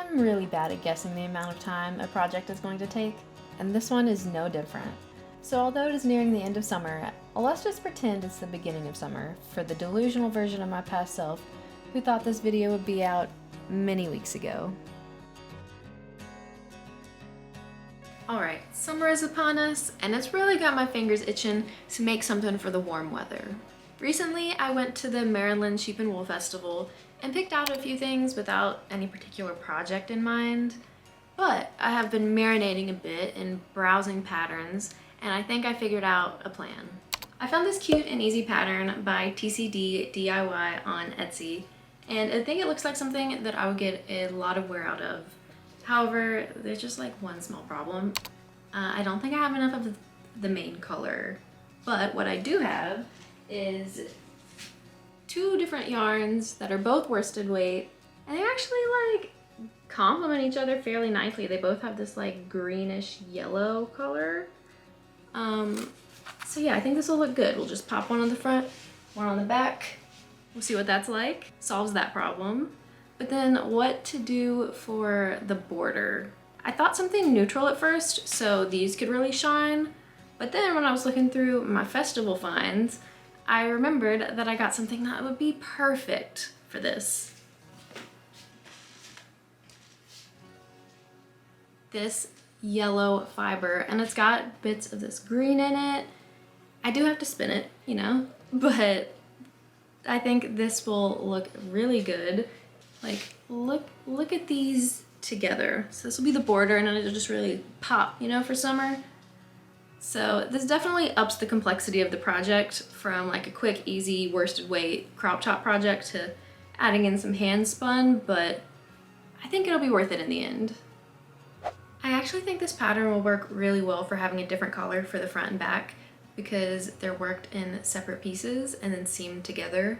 I'm really bad at guessing the amount of time a project is going to take, and this one is no different. So although it is nearing the end of summer, let's just pretend it's the beginning of summer for the delusional version of my past self who thought this video would be out many weeks ago. Alright, summer is upon us, and it's really got my fingers itching to make something for the warm weather. Recently, I went to the Maryland Sheep and Wool Festival and picked out a few things without any particular project in mind, but I have been marinating a bit in browsing patterns, and I think I figured out a plan. I found this cute and easy pattern by TCDDIY on Etsy, and I think it looks like something that I would get a lot of wear out of. However, there's just like one small problem. I don't think I have enough of the main color, but what I do have is two different yarns that are both worsted weight, and they actually like complement each other fairly nicely. They both have this like greenish yellow color. So yeah, I think this will look good. We'll just pop one on the front, one on the back. We'll see what that's like. Solves that problem. But then what to do for the border? I thought something neutral at first, so these could really shine. But then when I was looking through my festival finds, I remembered that I got something that would be perfect for this. This yellow fiber, and it's got bits of this green in it. I do have to spin it, you know, but I think this will look really good. Like, look at these together. So this will be the border, and it'll just really pop, you know, for summer. So this definitely ups the complexity of the project from like a quick, easy, worsted weight crop top project to adding in some hand spun, but I think it'll be worth it in the end. I actually think this pattern will work really well for having a different collar for the front and back because they're worked in separate pieces and then seamed together.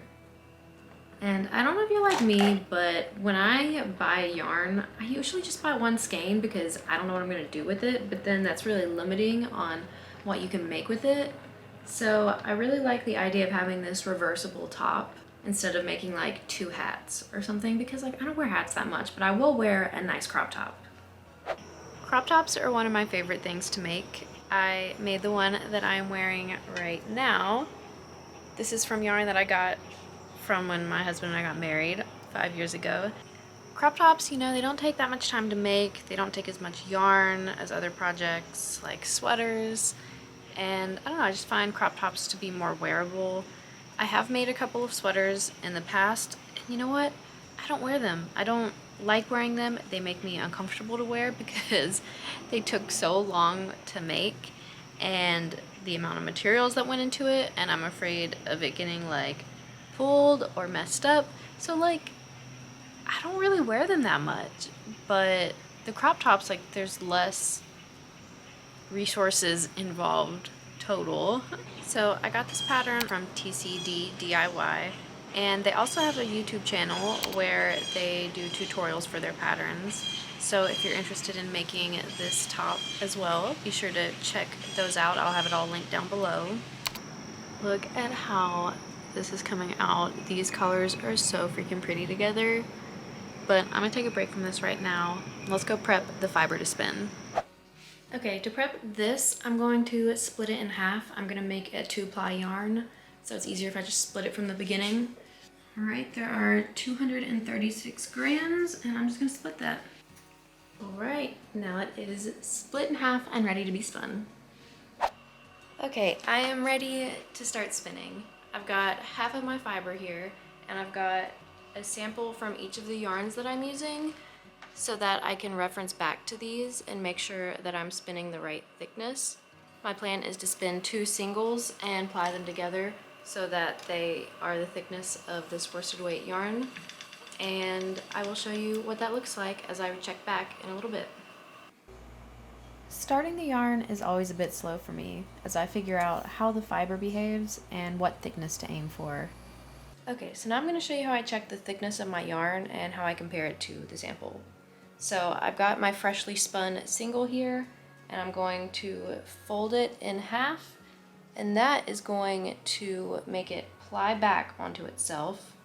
And I don't know if you're like me, but when I buy yarn, I usually just buy one skein because I don't know what I'm gonna do with it, but then that's really limiting on what you can make with it. So I really like the idea of having this reversible top instead of making like two hats or something, because like I don't wear hats that much, but I will wear a nice crop top. Crop tops are one of my favorite things to make. I made the one that I'm wearing right now. This is from yarn that I got from when my husband and I got married 5 years ago. Crop tops, you know, they don't take that much time to make. They don't take as much yarn as other projects like sweaters. And I don't know, I just find crop tops to be more wearable. I have made a couple of sweaters in the past, and you know what? I don't wear them. I don't like wearing them. They make me uncomfortable to wear because they took so long to make and the amount of materials that went into it, and I'm afraid of it getting like pulled or messed up. So like I don't really wear them that much, but the crop tops, like there's less resources involved total. So I got this pattern from TCDDIY, and they also have a YouTube channel where they do tutorials for their patterns. So if you're interested in making this top as well, be sure to check those out. I'll have it all linked down below. Look at how this is coming out. These colors are so freaking pretty together. But I'm gonna take a break from this right now. Let's go prep the fiber to spin. Okay, to prep this, I'm going to split it in half. I'm gonna make a 2-ply yarn, so it's easier if I just split it from the beginning. All right, there are 236 grams, and I'm just gonna split that. All right, now it is split in half and ready to be spun. Okay, I am ready to start spinning. I've got half of my fiber here, and I've got a sample from each of the yarns that I'm using so that I can reference back to these and make sure that I'm spinning the right thickness. My plan is to spin 2 singles and ply them together so that they are the thickness of this worsted weight yarn, and I will show you what that looks like as I check back in a little bit. Starting the yarn is always a bit slow for me as I figure out how the fiber behaves and what thickness to aim for. Okay, so now I'm going to show you how I check the thickness of my yarn and how I compare it to the sample. So I've got my freshly spun single here, and I'm going to fold it in half, and that is going to make it ply back onto itself.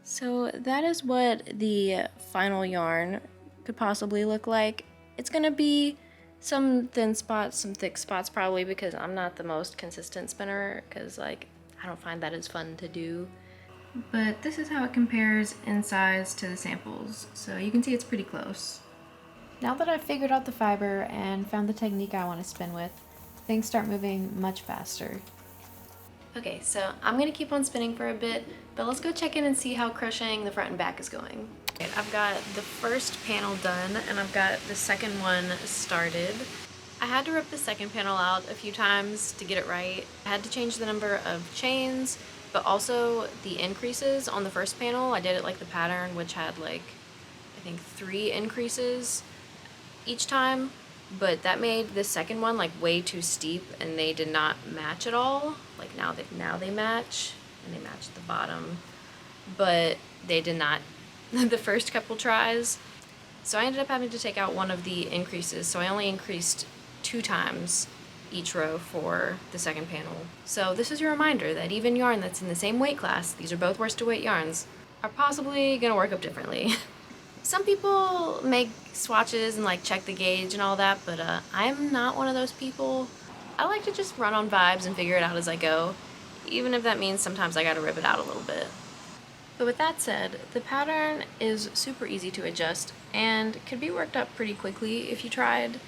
So that is what the final yarn could possibly look like. It's gonna be some thin spots, some thick spots probably, because I'm not the most consistent spinner, because like I don't find that as fun to do. But this is how it compares in size to the samples, so you can see it's pretty close. Now that I've figured out the fiber and found the technique I want to spin with, things start moving much faster. Okay, so I'm gonna keep on spinning for a bit, but let's go check in and see how crocheting the front and back is going. Okay, I've got the first panel done and I've got the second one started. I had to rip the second panel out a few times to get it right. I had to change the number of chains, but also the increases on the first panel. I did it like the pattern, which had like, I think 3 increases each time, but that made the second one like way too steep and they did not match at all. Like now they match and they match the bottom, but they did not the first couple tries. So I ended up having to take out one of the increases, so I only increased 2 times each row for the second panel. So this is your reminder that even yarn that's in the same weight class, these are both worsted weight yarns, are possibly gonna work up differently. Some people make swatches and like check the gauge and all that, but I'm not one of those people. I like to just run on vibes and figure it out as I go, even if that means sometimes I gotta rip it out a little bit. But with that said, the pattern is super easy to adjust and could be worked up pretty quickly if you tried.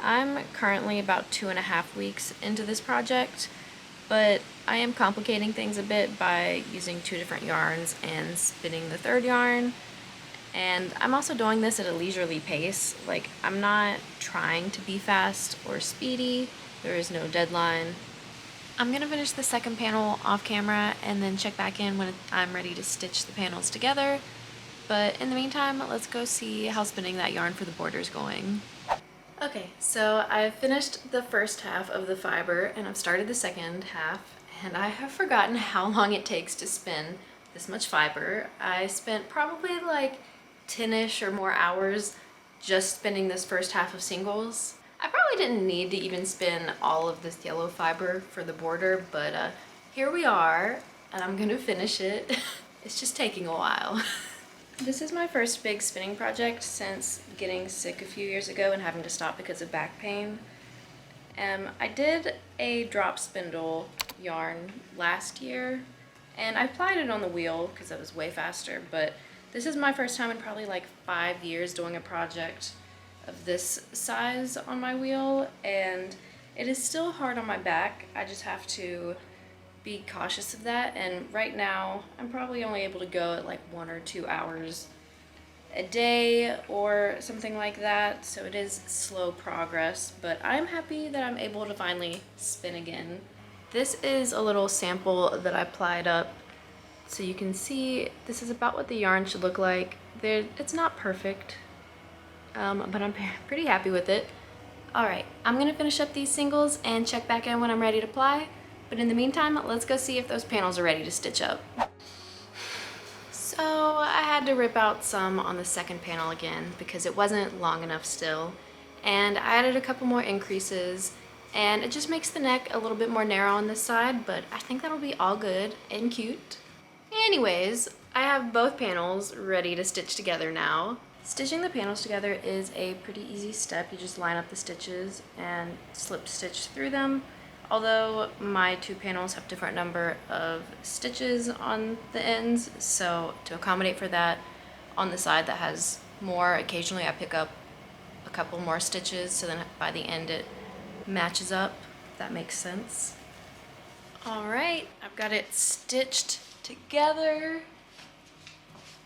I'm currently about 2.5 weeks into this project, but I am complicating things a bit by using 2 different yarns and spinning the third yarn. And I'm also doing this at a leisurely pace. Like, I'm not trying to be fast or speedy. There is no deadline. I'm gonna finish the second panel off camera and then check back in when I'm ready to stitch the panels together. But in the meantime, let's go see how spinning that yarn for the border is going. Okay, so I've finished the first half of the fiber and I've started the second half, and I have forgotten how long it takes to spin this much fiber. I spent probably like 10-ish or more hours just spinning this first half of singles. I probably didn't need to even spin all of this yellow fiber for the border, but here we are, and I'm gonna finish it. It's just taking a while. This is my first big spinning project since getting sick a few years ago and having to stop because of back pain. I did a drop spindle yarn last year, and I applied it on the wheel because it was way faster, but this is my first time in probably like 5 years doing a project of this size on my wheel, and it is still hard on my back. I just have to be cautious of that, and right now I'm probably only able to go at like 1 or 2 hours a day or something like that, so it is slow progress, but I'm happy that I'm able to finally spin again. This is a little sample that I applied up so you can see this is about what the yarn should look like. It's not perfect, but I'm pretty happy with it. Alright, I'm gonna finish up these singles and check back in when I'm ready to apply, but in the meantime, let's go see if those panels are ready to stitch up. So I had to rip out some on the second panel again because it wasn't long enough still, and I added a couple more increases, and it just makes the neck a little bit more narrow on this side, but I think that'll be all good and cute. Anyways, I have both panels ready to stitch together now. Stitching the panels together is a pretty easy step. You just line up the stitches and slip stitch through them. Although my 2 panels have different number of stitches on the ends, so to accommodate for that, on the side that has more, occasionally I pick up a couple more stitches, so then by the end it matches up, if that makes sense. Alright, I've got it stitched together,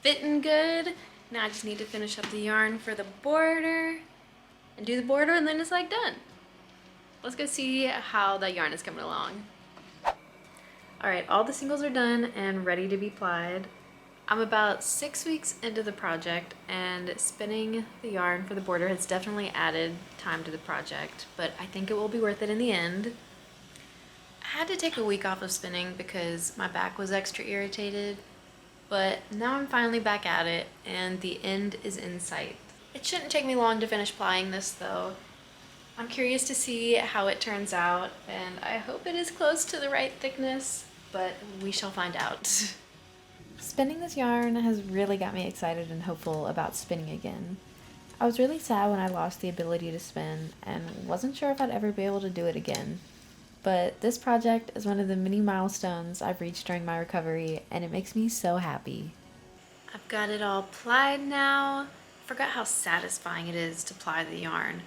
fitting good. Now I just need to finish up the yarn for the border and do the border, and then it's like done. Let's go see how the yarn is coming along. Alright, all the singles are done and ready to be plied. I'm about 6 weeks into the project, and spinning the yarn for the border has definitely added time to the project, but I think it will be worth it in the end. I had to take a week off of spinning because my back was extra irritated, but now I'm finally back at it and the end is in sight. It shouldn't take me long to finish plying this though. I'm curious to see how it turns out, and I hope it is close to the right thickness, but we shall find out. Spinning this yarn has really got me excited and hopeful about spinning again. I was really sad when I lost the ability to spin and wasn't sure if I'd ever be able to do it again. But this project is one of the many milestones I've reached during my recovery, and it makes me so happy. I've got it all plied now. I forgot how satisfying it is to ply the yarn.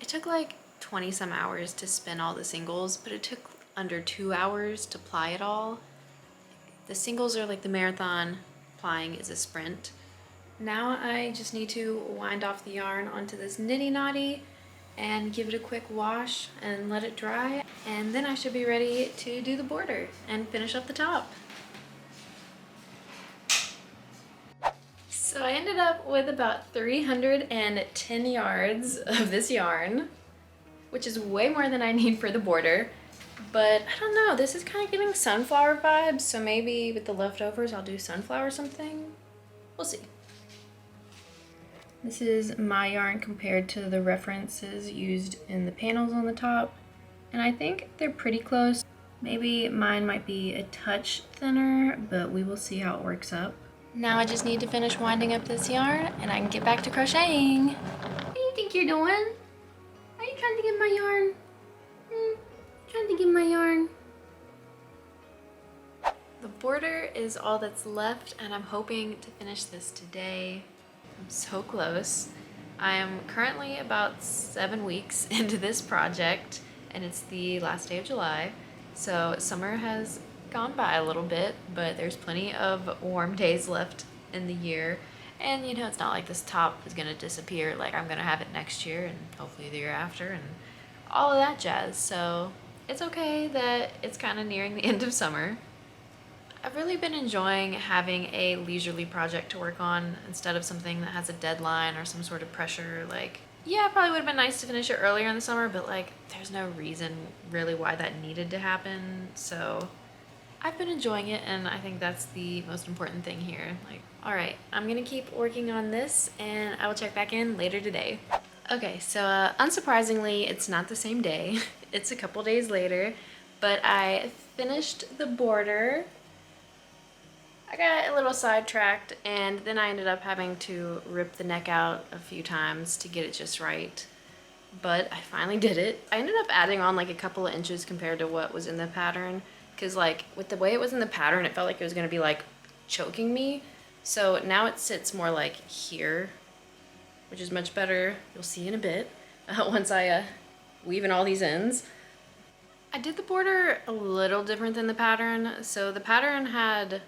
It took like 20 some hours to spin all the singles, but it took under 2 hours to ply it all. The singles are like the marathon, plying is a sprint. Now I just need to wind off the yarn onto this nitty knotty and give it a quick wash and let it dry, and then I should be ready to do the border and finish up the top. So I ended up with about 310 yards of this yarn, which is way more than I need for the border. But I don't know, this is kind of giving sunflower vibes, so maybe with the leftovers I'll do sunflower or something. We'll see. This is my yarn compared to the references used in the panels on the top, and I think they're pretty close. Maybe mine might be a touch thinner, but we will see how it works up. Now I just need to finish winding up this yarn and I can get back to crocheting. What do you think you're doing? Are you trying to get my yarn? Trying to get my yarn. The border is all that's left, and I'm hoping to finish this today. I'm so close. I am currently about 7 weeks into this project, and it's the last day of July. So summer has gone by a little bit, but there's plenty of warm days left in the year. And you know, it's not like this top is gonna disappear. Like, I'm gonna have it next year and hopefully the year after and all of that jazz. So it's okay that it's kind of nearing the end of summer. I've really been enjoying having a leisurely project to work on instead of something that has a deadline or some sort of pressure. Like, yeah, it probably would have been nice to finish it earlier in the summer, but like, there's no reason really why that needed to happen. So I've been enjoying it, and I think that's the most important thing here. Like, all right, I'm gonna keep working on this and I will check back in later today. Okay, so unsurprisingly, it's not the same day. It's a couple days later, but I finished the border. I got a little sidetracked, and then I ended up having to rip the neck out a few times to get it just right. But I finally did it. I ended up adding on like a couple of inches compared to what was in the pattern, because like with the way it was in the pattern, it felt like it was gonna be like choking me. So now it sits more like here, which is much better. You'll see in a bit once I weave in all these ends. I did the border a little different than the pattern. So the pattern had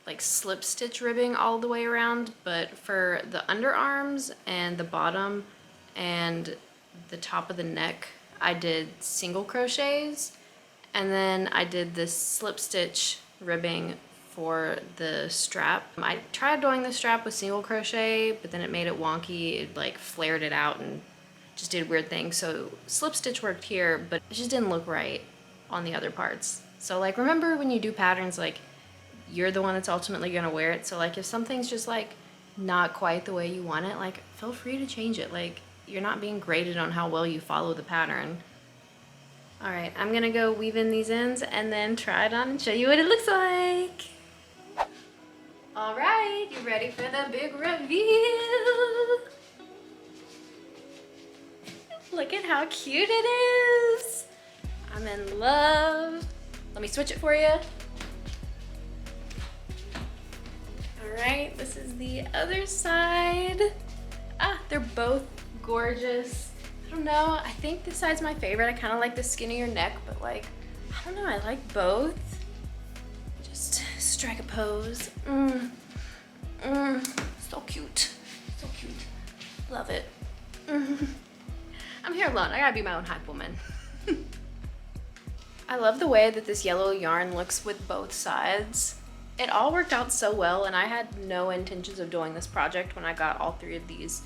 like slip stitch ribbing all the way around, but for the underarms and the bottom and the top of the neck, I did single crochets, and then I did this slip stitch ribbing for the strap. I tried doing the strap with single crochet, but then it made it wonky. It like flared it out and just did weird things. So slip stitch worked here, but it just didn't look right on the other parts. So like, remember when you do patterns, like you're the one that's ultimately gonna wear it. So like if something's just like not quite the way you want it, like feel free to change it. Like, you're not being graded on how well you follow the pattern. All right, I'm gonna go weave in these ends and then try it on and show you what it looks like. All right, you ready for the big reveal? Look at how cute it is. I'm in love. Let me switch it for you. All right, this is the other side. Ah, they're both gorgeous. I don't know, I think this side's my favorite. I kind of like the skinnier neck, but like, I don't know, I like both. Just strike a pose. So cute, so cute. Love it. I'm here alone, I gotta be my own hype woman. I love the way that this yellow yarn looks with both sides. It all worked out so well, and I had no intentions of doing this project when I got all three of these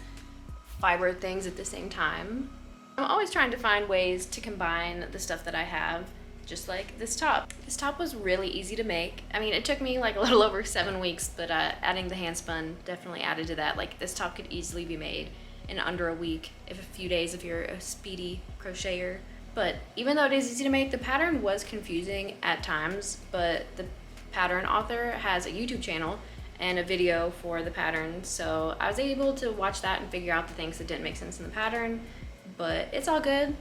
fiber things at the same time. I'm always trying to find ways to combine the stuff that I have, just like this top. This top was really easy to make. I mean, it took me like a little over 7 weeks, but adding the Handspun definitely added to that. Like, this top could easily be made in under a week, if a few days if you're a speedy crocheter. But even though it is easy to make, the pattern was confusing at times, but the pattern author has a YouTube channel, and a video for the pattern. So I was able to watch that and figure out the things that didn't make sense in the pattern, but it's all good.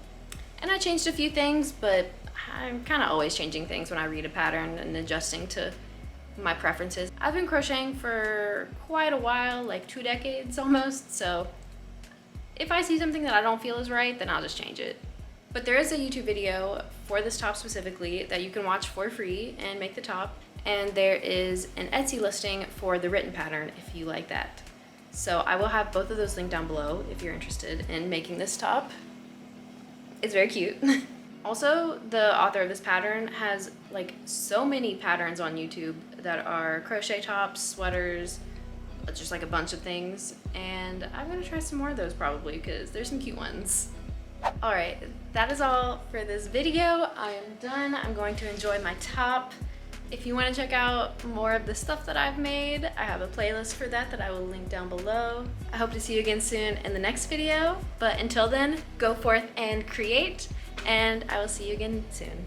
And I changed a few things, but I'm kind of always changing things when I read a pattern and adjusting to my preferences. I've been crocheting for quite a while, like 2 decades almost, so if I see something that I don't feel is right, then I'll just change it. But there is a YouTube video for this top specifically that you can watch for free and make the top, and there is an Etsy listing for the written pattern if you like that. So I will have both of those linked down below if you're interested in making this top. It's very cute. Also, the author of this pattern has like so many patterns on YouTube that are crochet tops, sweaters, just like a bunch of things, and I'm gonna try some more of those probably because there's some cute ones. Alright, that is all for this video. I am done. I'm going to enjoy my top. If you want to check out more of the stuff that I've made, I have a playlist for that I will link down below. I hope to see you again soon in the next video, but until then, go forth and create, and I will see you again soon.